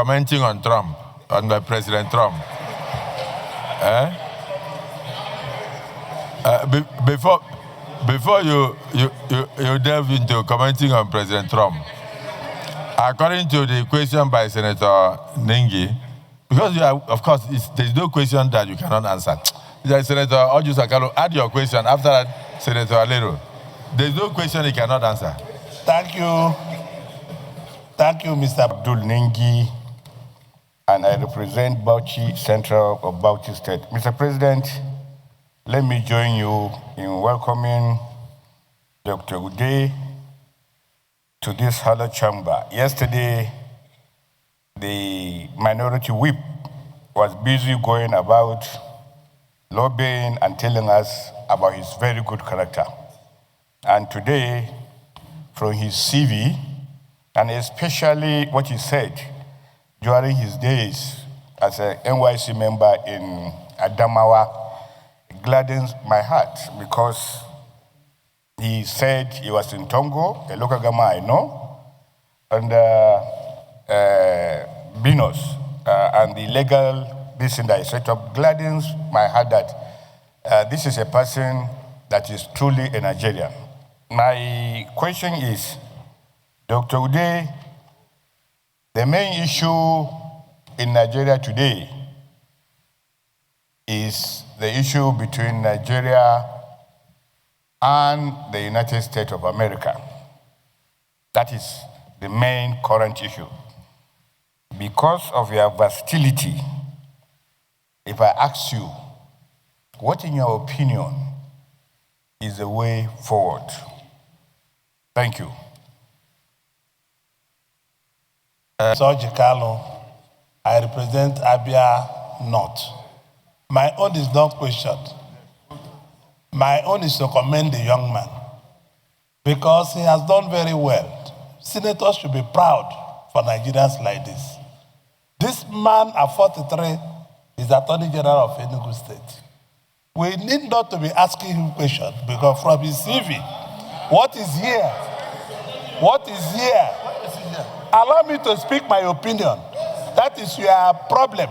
commenting on Trump, on President Trump. Before you delve into commenting on President Trump, according to the question by Senator Nengi, because you are, of course, there's no question that you cannot answer. Senator Ojusakalo, add your question. After that, Senator Alero. There's no question he cannot answer. Thank you. Thank you, Mr. Abdul Nengi, and I represent Bauchi Central of Bauchi State. Mr. President, let me join you in welcoming Dr. Ude to this hallowed chamber. Yesterday, the minority whip was busy going about lobbying and telling us about his very good character. And today, from his CV, and especially what he said during his days as a NYC member in Adamawa, gladdens my heart because he said he was in Tongo, a local government I know, and Binos, and the legal business that he set up gladdens my heart that this is a person that is truly a Nigerian. My question is, Dr. Ude, the main issue in Nigeria today is the issue between Nigeria and the United States of America. That is the main current issue. Because of your versatility, if I ask you, what in your opinion is the way forward? Thank you. Soji Carlo, I represent Abia North. My own is not questioned. My own is to commend the young man because he has done very well. Senators should be proud for Nigerians like this. This man at 43 is Attorney General of Enugu State. We need not to be asking him questions because from his CV, what is here? What is here? Allow me to speak my opinion. That is your problem.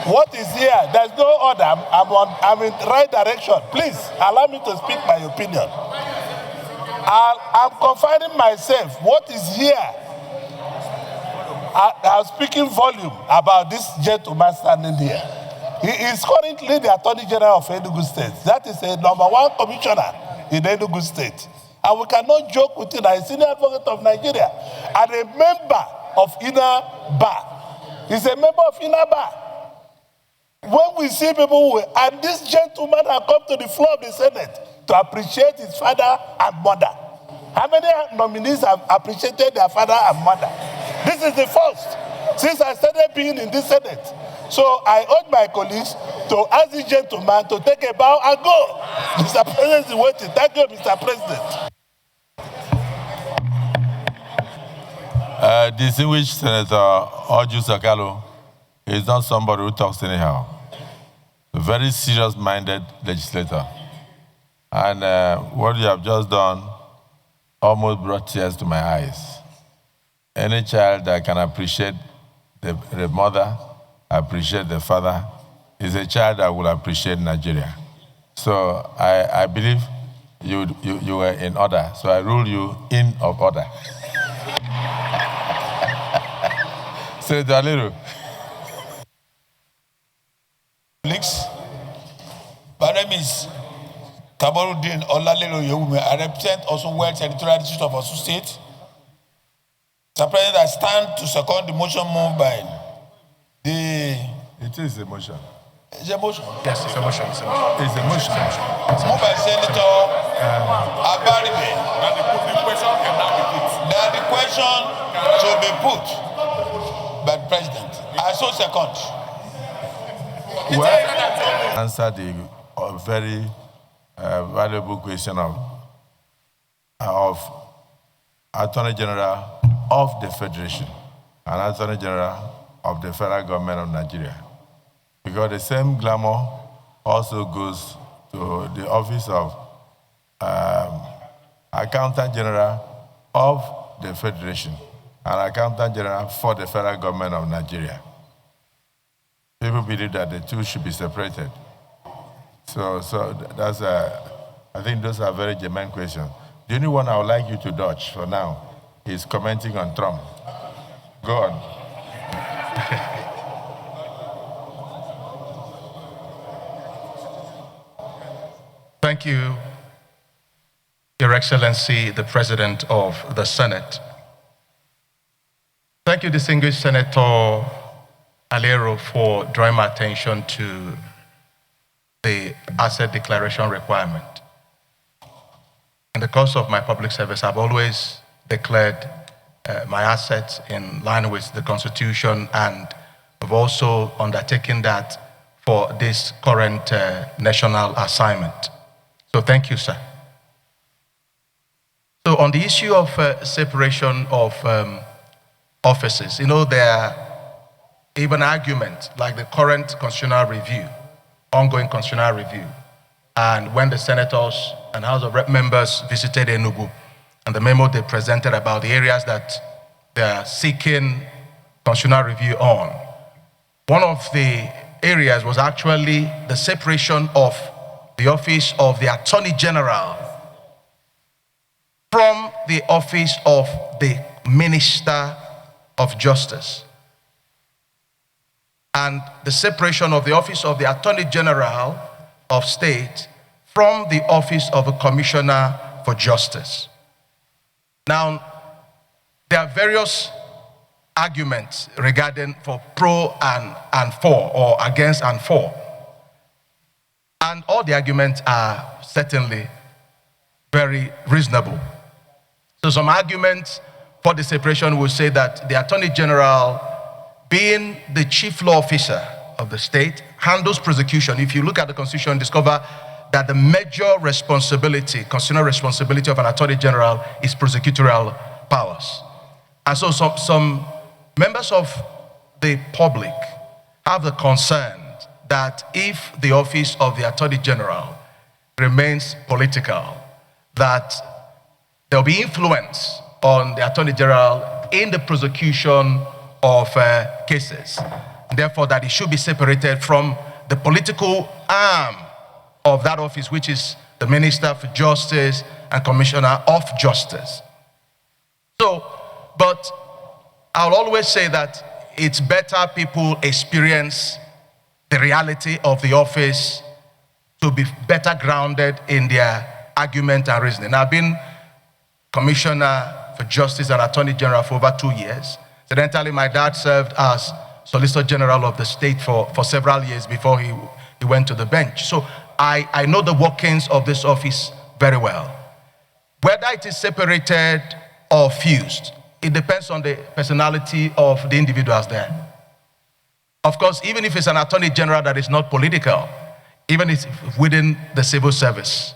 What is here? There's no order. I'm in the right direction. Please allow me to speak my opinion. I'm confining myself. What is here? I'm speaking volume about this gentleman standing here. He is currently the Attorney General of Enugu State. That is a #1 commissioner in Enugu State. And we cannot joke with him. He's a senior advocate of Nigeria and a member of Inner Bar. He's a member of Inner Bar. When we see people, and this gentleman has come to the floor of the Senate to appreciate his father and mother. How many nominees have appreciated their father and mother? This is the first since I started being in this Senate. So I urge my colleagues to ask this gentleman to take a bow and go. Mr. President is waiting. Thank you, Mr. President. Distinguished Senator Orju Sakalo is not somebody who talks anyhow. A very serious-minded legislator. And what you have just done almost brought tears to my eyes. Any child that can appreciate the mother, appreciate the father, is a child that will appreciate Nigeria. So I believe you were in order. So I rule you in of order. Senator Alero. Colleagues, my name is Kamarudin Olalero Yewume. I represent also West Territorial District of Osun State. Mr. President, I stand to second the motion moved by the... It is a motion. It's a motion? Yes, it's a motion. It's a motion. It's moved by Senator Abaribe. The question cannot be put. That the question should be put by the President. I so second. Well, answer the very valuable question of Attorney General of the Federation and Attorney General of the Federal Government of Nigeria. Because the same glamour also goes to the office of Accountant General of the Federation. an accountant general for the federal government of Nigeria. People believe that the two should be separated. So that's I think those are very germane questions. The only one I would like you to dodge for now is commenting on Trump. Go on. Thank you, Your Excellency, the President of the Senate. Thank you, distinguished Senator Alero, for drawing my attention to the asset declaration requirement. In the course of my public service, I've always declared my assets in line with the Constitution, and I've also undertaken that for this current national assignment. So thank you, sir. So on the issue of separation of offices, there are even arguments like the current constitutional review, ongoing constitutional review, and when the senators and House of Rep members visited Enugu, and the memo they presented about the areas that they are seeking constitutional review on, one of the areas was actually the separation of the office of the Attorney General from the office of the Minister of Justice, and the separation of the office of the Attorney General of State from the office of a Commissioner for Justice. Now, there are various arguments regarding for pro and for, or against and for. And all the arguments are certainly very reasonable. So some arguments for the separation will say that the Attorney General, being the chief law officer of the state, handles prosecution. If you look at the Constitution, discover that the major responsibility, constitutional responsibility of an Attorney General is prosecutorial powers. And so some members of the public have the concern that if the office of the Attorney General remains political, that there will be influence on the Attorney General in the prosecution of cases. Therefore, that it should be separated from the political arm of that office, which is the Minister for Justice and Commissioner of Justice. So, but I'll always say that it's better people experience the reality of the office to be better grounded in their argument and reasoning. I've been Commissioner for Justice and Attorney General for over 2 years. Incidentally, my dad served as Solicitor General of the state for several years before he went to the bench. So I know the workings of this office very well. Whether it is separated or fused, it depends on the personality of the individuals there. Of course, even if it's an Attorney General that is not political, even if it's within the civil service,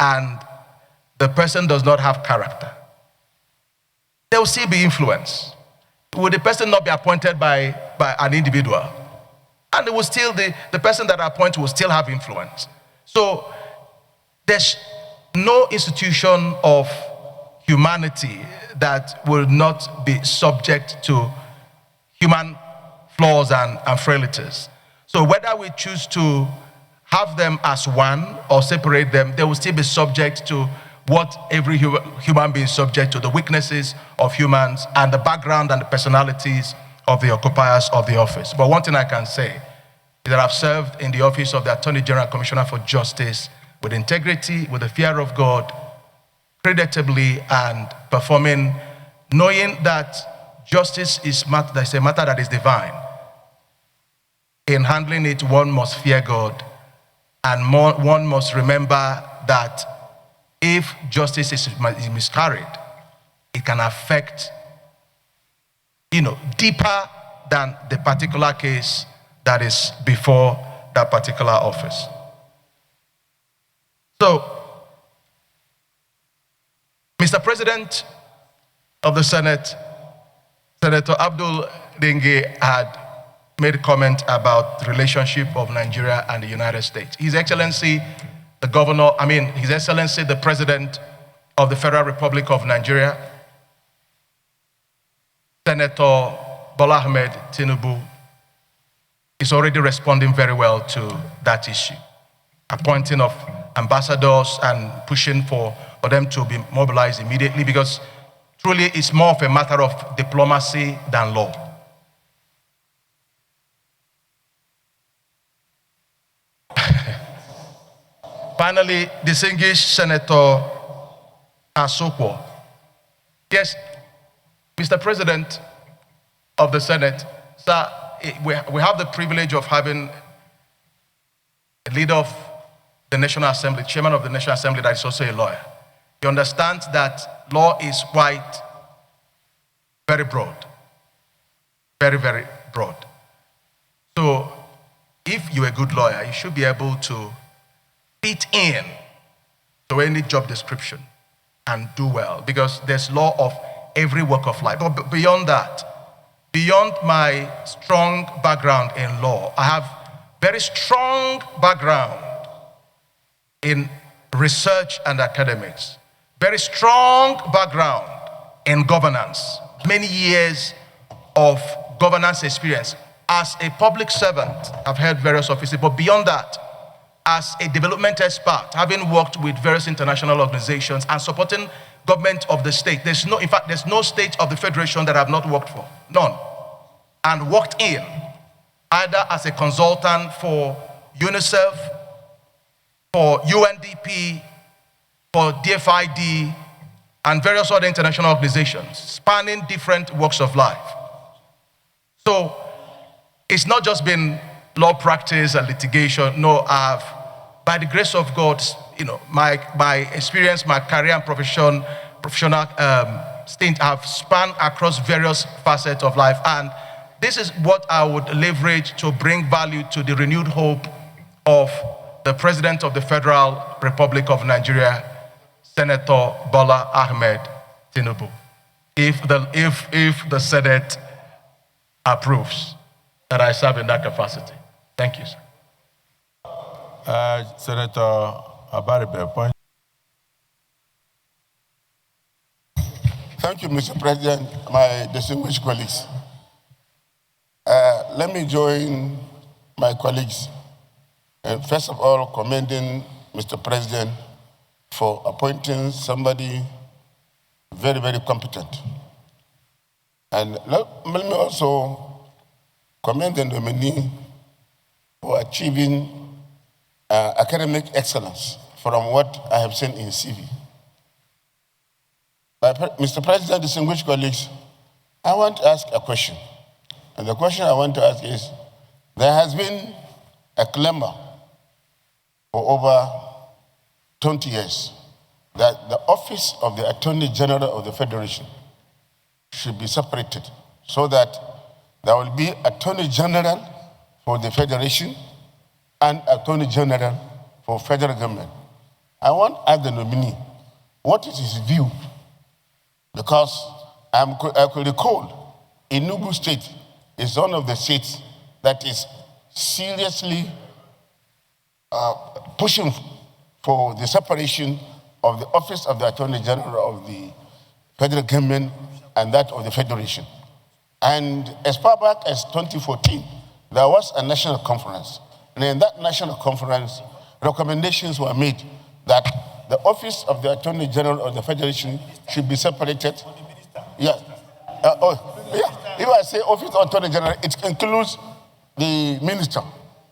and the person does not have character, there will still be influence. Will the person not be appointed by an individual? And it will still, the person that appoints will still have influence. So there's no institution of humanity that will not be subject to human flaws and frailties. So whether we choose to have them as one or separate them, they will still be subject to what every human being is subject to, the weaknesses of humans and the background and the personalities of the occupiers of the office. But one thing I can say is that I've served in the office of the Attorney General Commissioner for Justice with integrity, with the fear of God, creditably, and performing, knowing that justice is a matter that is divine. In handling it, one must fear God, and one must remember that if justice is miscarried, it can affect, deeper than the particular case that is before that particular office. So, Mr. President of the Senate, Senator Abdul Dengue had made a comment about the relationship of Nigeria and the United States. His Excellency, His Excellency, the President of the Federal Republic of Nigeria, Senator Bola Ahmed Tinubu is already responding very well to that issue, appointing of ambassadors and pushing for them to be mobilized immediately, because truly it's more of a matter of diplomacy than law. Finally, distinguished Senator Asokwo. Yes, Mr. President of the Senate, sir, we have the privilege of having a leader of the National Assembly, chairman of the National Assembly, that is also a lawyer. You understand that law is quite very broad, very, very broad. So if you're a good lawyer, you should be able to fit in to any job description and do well, because there's law of every walk of life. But beyond that, beyond my strong background in law, I have very strong background in research and academics, very strong background in governance, many years of governance experience. As a public servant, I've held various offices, but beyond that, as a development expert, having worked with various international organizations and supporting government of the state, there's no state of the federation that I've not worked for, none. And worked in, either as a consultant for UNICEF, for UNDP, for DFID, and various other international organizations, spanning different walks of life. So it's not just been law practice and litigation. No, I've, by the grace of God, my experience, my career and professional stint have spanned across various facets of life. And this is what I would leverage to bring value to the renewed hope of the President of the Federal Republic of Nigeria, Senator Bola Ahmed Tinubu, if the Senate approves that I serve in that capacity. Thank you, sir. Senator Abaribe, point. Thank you, Mr. President, my distinguished colleagues. Let me join my colleagues and first of all commending Mr. President for appointing somebody very, very competent. And let me also commend the nominee for achieving academic excellence from what I have seen in CV. Mr. President, distinguished colleagues, I want to ask a question. And the question I want to ask is, there has been a clamor for over 20 years that the office of the Attorney General of the Federation should be separated so that there will be Attorney General for the Federation and Attorney General for federal government. I want to ask the nominee, what is his view? Because I could recall Enugu State is one of the states that is seriously pushing for the separation of the office of the Attorney General of the federal government and that of the Federation. And as far back as 2014, there was a national conference. And in that national conference, recommendations were made that the office of the Attorney General of the Federation should be separated. Yeah. If I say office of Attorney General, it includes the minister.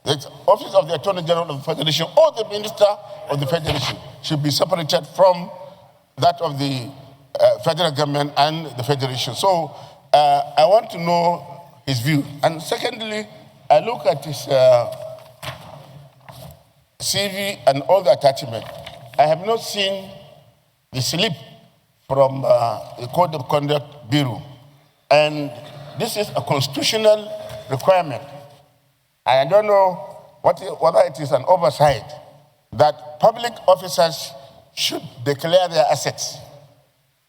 The office of the Attorney General of the Federation or the minister of the Federation should be separated from that of the federal government and the Federation. So I want to know his view. And secondly, I look at his CV and all the attachment. I have not seen the slip from the Code of Conduct Bureau. And this is a constitutional requirement. I don't know whether it is an oversight that public officers should declare their assets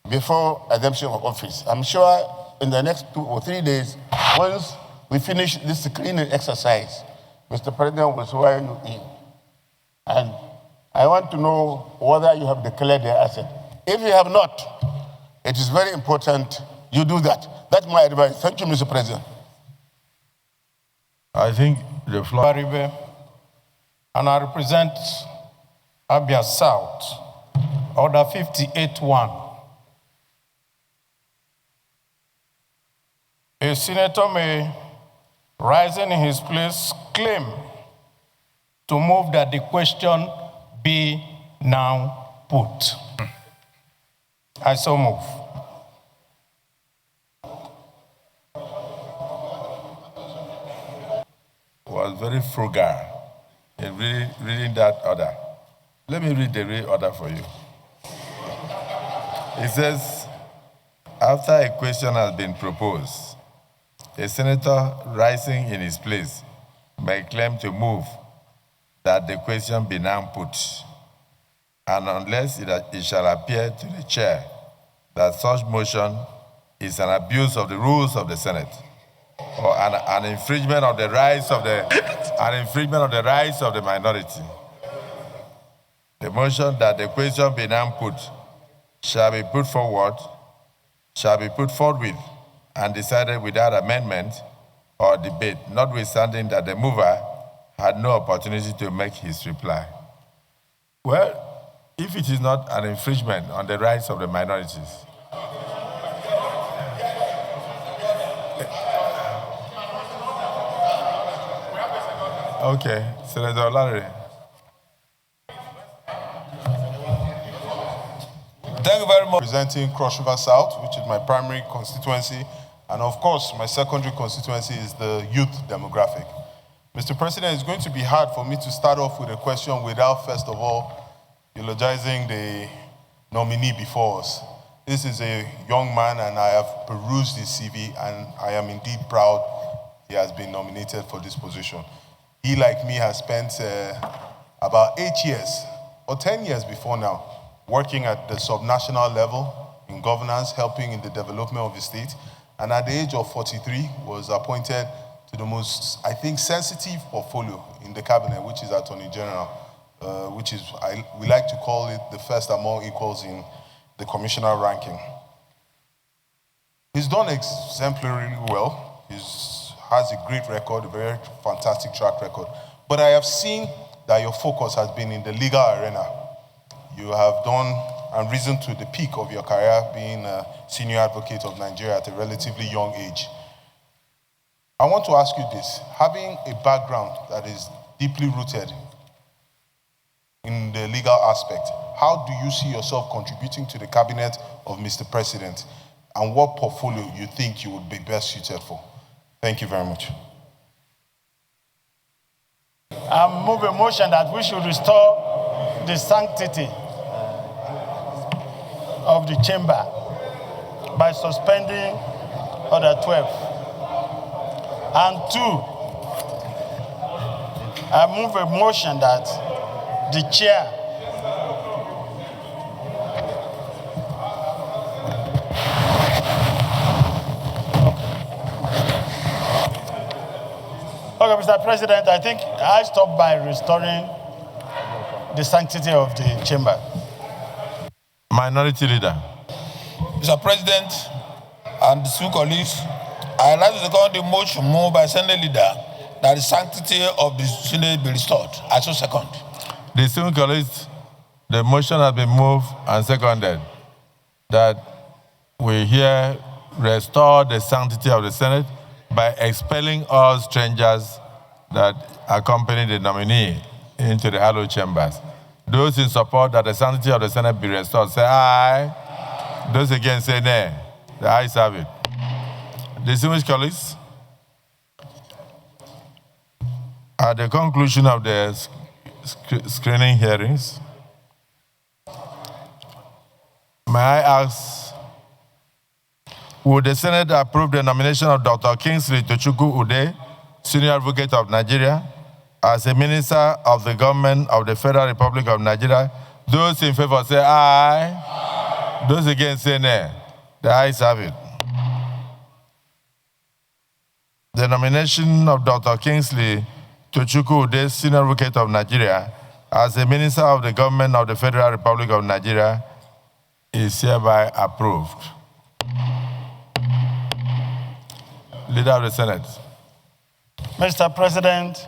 before assumption of office. I'm sure in the next 2 or 3 days, once we finish this screening exercise, Mr. President will swear you in. And I want to know whether you have declared your asset. If you have not, it is very important you do that. That's my advice. Thank you, Mr. President. I think the floor. Baribe, and I represent Abia South, Order 58-1. A senator may, rising in his place, claim to move that the question be now put. I so move. Was very frugal in reading that order. Let me read the real order for you. It says, after a question has been proposed, a senator rising in his place may claim to move that the question be now put, and unless it shall appear to the chair that such motion is an abuse of the rules of the Senate, or an infringement of the rights of the minority. The motion that the question be now put shall be put forward, shall be put forthwith and decided without amendment or debate, notwithstanding that the mover had no opportunity to make his reply. Well, if it is not an infringement on the rights of the minorities, okay, Senator Larry. Thank you very much. Representing Cross River South, which is my primary constituency, and of course, my secondary constituency is the youth demographic. Mr. President, it's going to be hard for me to start off with a question without, first of all, eulogizing the nominee before us. This is a young man, and I have perused his CV, and I am indeed proud he has been nominated for this position. He, like me, has spent about 8 years, or 10 years before now, working at the subnational level in governance, helping in the development of the state, and at the age of 43 was appointed to the most, I think, sensitive portfolio in the cabinet, which is Attorney General, which is, we like to call it the first among equals in the commissioner ranking. He's done exemplarily well. He has a great record, a very fantastic track record. But I have seen that your focus has been in the legal arena. You have done and risen to the peak of your career being a senior advocate of Nigeria at a relatively young age. I want to ask you this. Having a background that is deeply rooted in the legal aspect, how do you see yourself contributing to the cabinet of Mr. President, and what portfolio you think you would be best suited for? Thank you very much. I move a motion that we should restore the sanctity of the chamber by suspending Order 12. And 2, I move a motion that the chair Okay, Mr. President, I think I stopped by restoring the sanctity of the chamber. Minority Leader. Mr. President and the two colleagues, I like to second the motion moved by Senate Leader that the sanctity of the Senate be restored. I so second. The two colleagues, the motion has been moved and seconded that we here restore the sanctity of the Senate by expelling all strangers that accompany the nominee into the hallowed chambers. Those in support that the sanctity of the Senate be restored, say aye. Those against say nay. The ayes have it. Distinguished colleagues, at the conclusion of the screening hearings, may I ask, would the Senate approve the nomination of Dr. Kingsley Tochukwu Ude, Senior Advocate of Nigeria, as a Minister of the Government of the Federal Republic of Nigeria? Those in favor say aye. Aye. Those against say nay. The ayes have it. The nomination of Dr. Kingsley Tochukwu Ude, Senior Advocate of Nigeria, as a Minister of the Government of the Federal Republic of Nigeria is hereby approved. Leader of the Senate. Mr. President,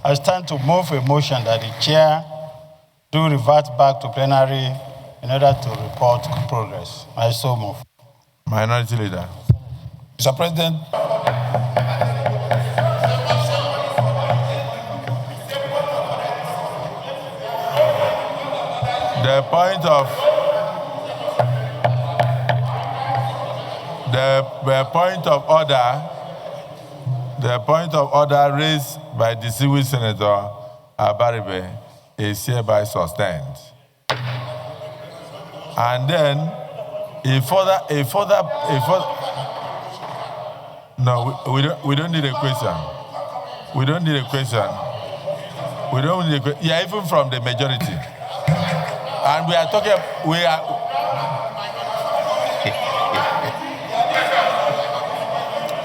I stand to move a motion that the chair do revert back to plenary in order to report progress. I so move. Minority Leader. Mr. President, The point of order raised by distinguished Senator Abaribe is hereby sustained. And then no, we don't need a question. We don't need a question. We don't need a question. Yeah, even from the majority. And we are talking,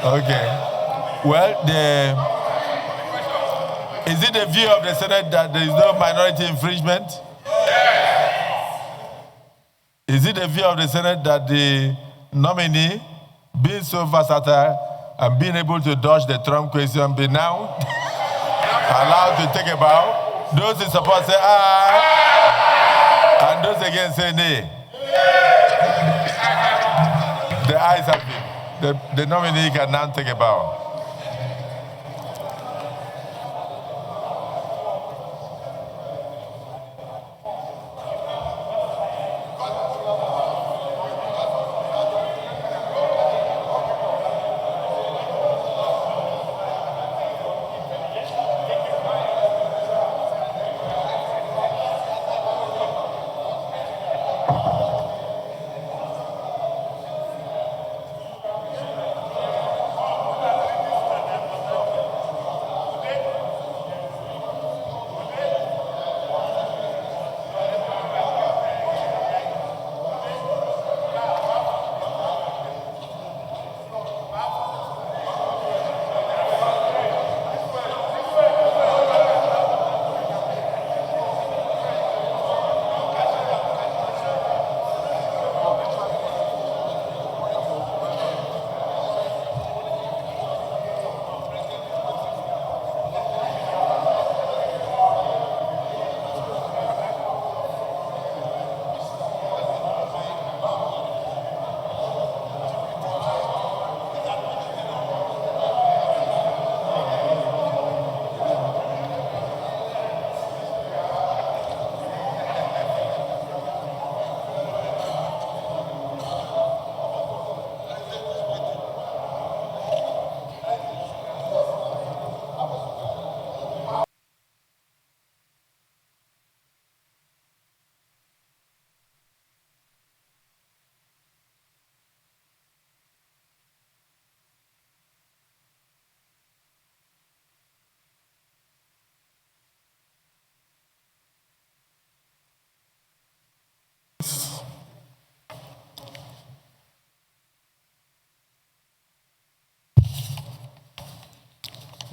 okay. Well, is it the view of the Senate that there is no minority infringement? Is it the view of the Senate that the nominee, being so versatile and being able to dodge the Trump question, be now allowed to take a bow? Those in support say aye, and those against say nay. The ayes have it. The nominee can now take a bow.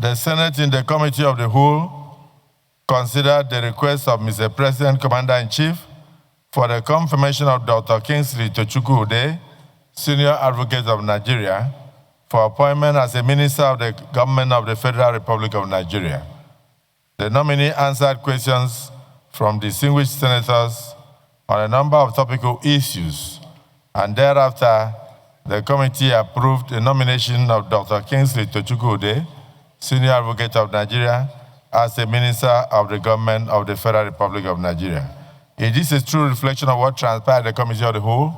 The Senate in the Committee of the Whole considered the request of Mr. President, Commander-in-Chief, for the confirmation of Dr. Kingsley Tochukwu Ude, Senior Advocate of Nigeria, for appointment as a Minister of the Government of the Federal Republic of Nigeria. The nominee answered questions from distinguished senators on a number of topical issues, and thereafter, the committee approved the nomination of Dr. Kingsley Tochukwu Ude, Senior Advocate of Nigeria, as a Minister of the Government of the Federal Republic of Nigeria. Is this a true reflection of what transpired at the Committee of the Whole?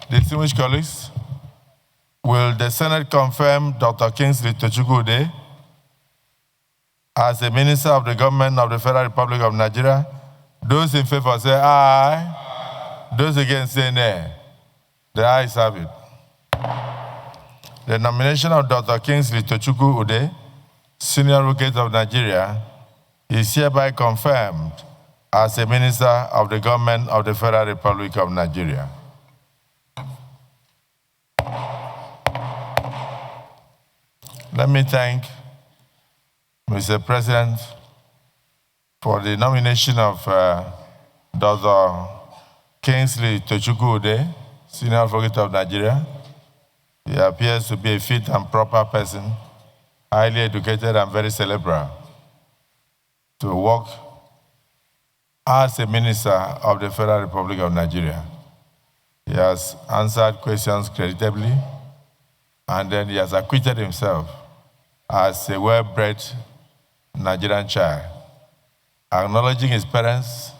Distinguished colleagues, will the Senate confirm Dr. Kingsley Tochukwu Ude as a Minister of the Government of the Federal Republic of Nigeria? Those in favor say aye. Those against say nay. The ayes have it. The nomination of Dr. Kingsley Tochukwu Ude, Senior Advocate of Nigeria, is hereby confirmed as a Minister of the Government of the Federal Republic of Nigeria. Let me thank Mr. President for the nomination of Dr. Kingsley Tochukwu, Senior Advocate of Nigeria. He appears to be a fit and proper person, highly educated and very cerebral, to work as a minister of the Federal Republic of Nigeria. He has answered questions creditably, and then he has acquitted himself as a well-bred Nigerian child, acknowledging his parents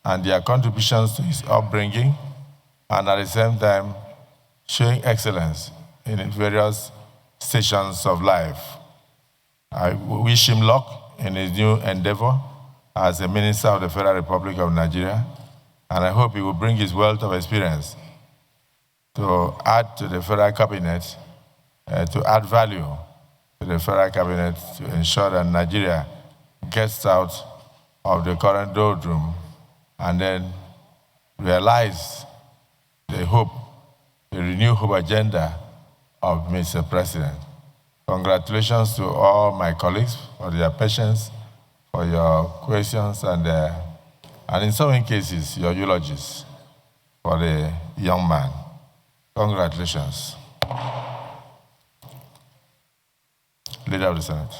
and their contributions to his upbringing, and at the same time showing excellence in various stations of life. I wish him luck in his new endeavor as a minister of the Federal Republic of Nigeria, and I hope he will bring his wealth of experience to add to the Federal Cabinet, to add value to the Federal Cabinet to ensure that Nigeria gets out of the current doldrum and then realize the hope, the renewed hope agenda of Mr. President. Congratulations to all my colleagues for their patience, for your questions, and in some cases, your eulogies for the young man. Congratulations. Leader of the Senate.